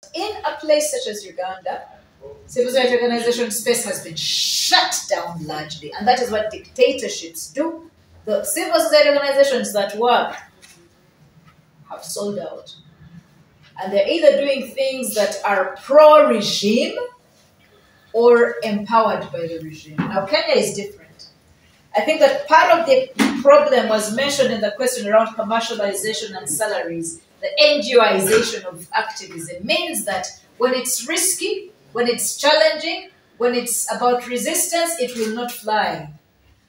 In a place such as Uganda, civil society organization space has been shut down largely, and that is what dictatorships do. The civil society organizations that work have sold out. And they're either doing things that are pro-regime or empowered by the regime. Now, Kenya is different. I think that part of the problem was mentioned in the question around commercialization and salaries. The NGOization of activism means that when it's risky, when it's challenging, when it's about resistance, it will not fly.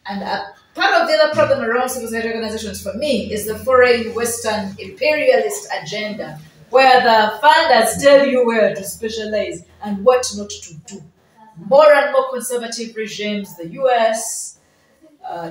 And part of the other problem around civil society organizations for me is the foreign Western imperialist agenda, where the funders tell you where to specialize and what not to do. More and more conservative regimes, the US,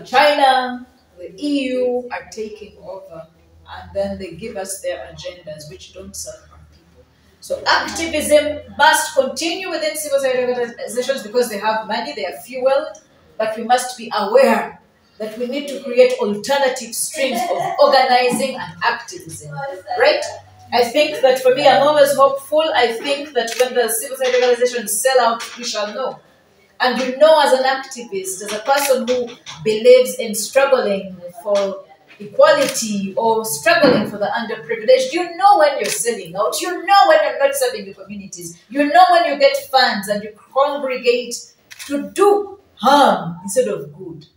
China, the EU are taking over, and then they give us their agendas which don't serve our people. So activism must continue within civil society organizations because they have money, they are fueled, but we must be aware that we need to create alternative streams of organizing and activism, right? I think that for me, I'm always hopeful. I think that when the civil society organizations sell out, we shall know. And you know, as an activist, as a person who believes in struggling for equality or struggling for the underprivileged, you know when you're selling out. You know when you're not serving the communities. You know when you get funds and you congregate to do harm instead of good,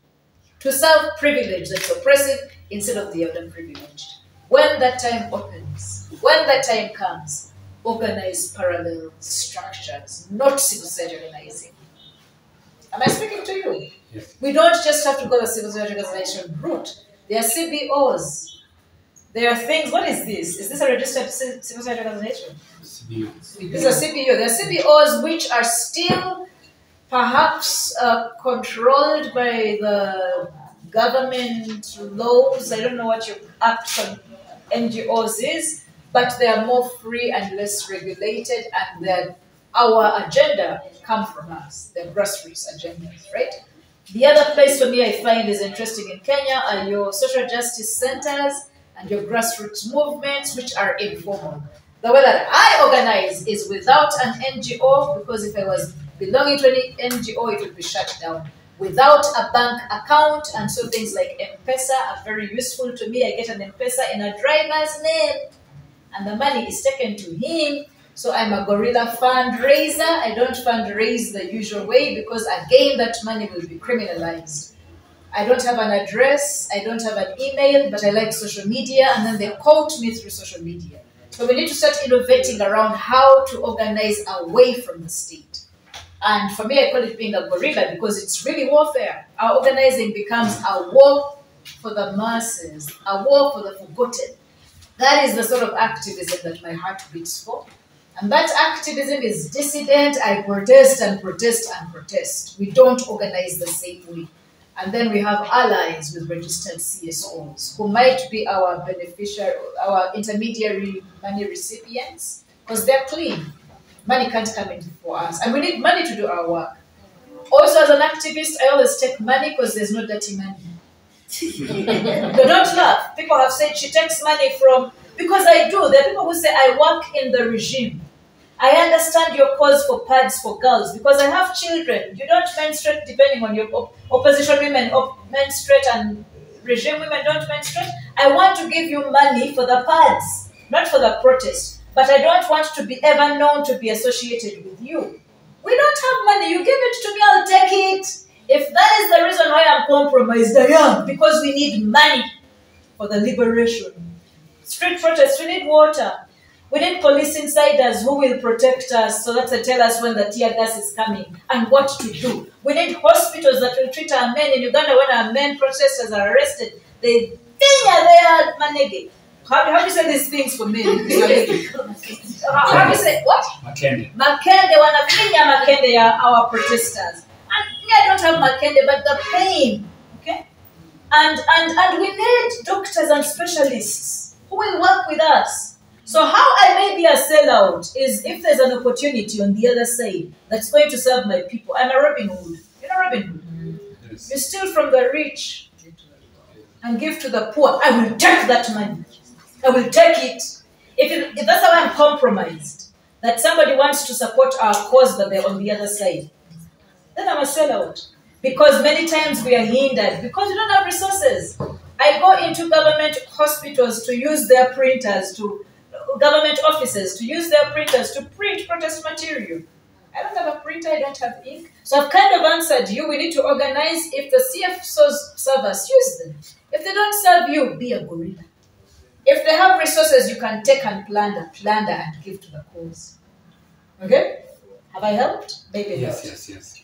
to serve privilege that's oppressive instead of the underprivileged. When that time opens, when that time comes, organize parallel structures, not civil society organizing. Am I speaking to you? Yes. We don't just have to go the civil society organization route. There are CBOs. There are things. What is this? Is this a registered civil society organization? CBOs. This is a CBO. There are CBOs which are still perhaps controlled by the government laws. I don't know what your act on NGOs is, but they are more free and less regulated, and our agenda come from us, the grassroots agendas, right? The other place for me I find is interesting in Kenya are your social justice centers and your grassroots movements, which are informal. The way that I organize is without an NGO, because if I was belonging to any NGO, it would be shut down. Without a bank account, and so things like M-Pesa are very useful to me. I get an M-Pesa in a driver's name, and the money is taken to him. So I'm a guerrilla fundraiser. I don't fundraise the usual way because, again, that money will be criminalized. I don't have an address. I don't have an email, but I like social media, and then they quote me through social media. So we need to start innovating around how to organize away from the state. And for me, I call it being a guerrilla because it's really warfare. Our organizing becomes a war for the masses, a war for the forgotten. That is the sort of activism that my heart beats for. And that activism is dissident. I protest and protest and protest. We don't organize the same way. And then we have allies with registered CSOs who might be our beneficiary, our intermediary money recipients, because they're clean. Money can't come in for us. And we need money to do our work. Also, as an activist, I always take money because there's no dirty money. But don't laugh. People have said she takes money from... Because I do. There are people who say, I work in the regime. I understand your cause for pads for girls because I have children. You don't menstruate depending on your opposition women menstruate and regime women don't menstruate. I want to give you money for the pads, not for the protest. But I don't want to be ever known to be associated with you. We don't have money. You give it to me, I'll take it. If that is the reason why I'm compromised, I am. Because we need money for the liberation. Street protests, we need water. We need police insiders who will protect us so that they tell us when the tear gas is coming and what to do. We need hospitals that will treat our men. In Uganda, when our men protesters are arrested, they think they are manege. How do you say these things for men? How do you say, what? Makende. Makende, wanafinya makende ya our protesters. And me, I don't have makende, but the pain, okay? And we need doctors and specialists who will work with us. So how I may be a sellout is if there's an opportunity on the other side that's going to serve my people. I'm a Robin Hood. You know Robin Hood? Yes. You steal from the rich and give to the poor. I will take that money. I will take it. If that's how I'm compromised, that somebody wants to support our cause, but they're on the other side, then I'm a sellout. Because many times we are hindered because we don't have resources. I go into government hospitals to use their printers, to government offices to use their printers to print protest material. I don't have a printer, I don't have ink. So I've kind of answered you. We need to organize. If the CFSOs serve us, use them. If they don't serve you, be a gorilla. If they have resources, you can take and plunder and give to the cause. Okay? Have I helped? Maybe yes, not. yes.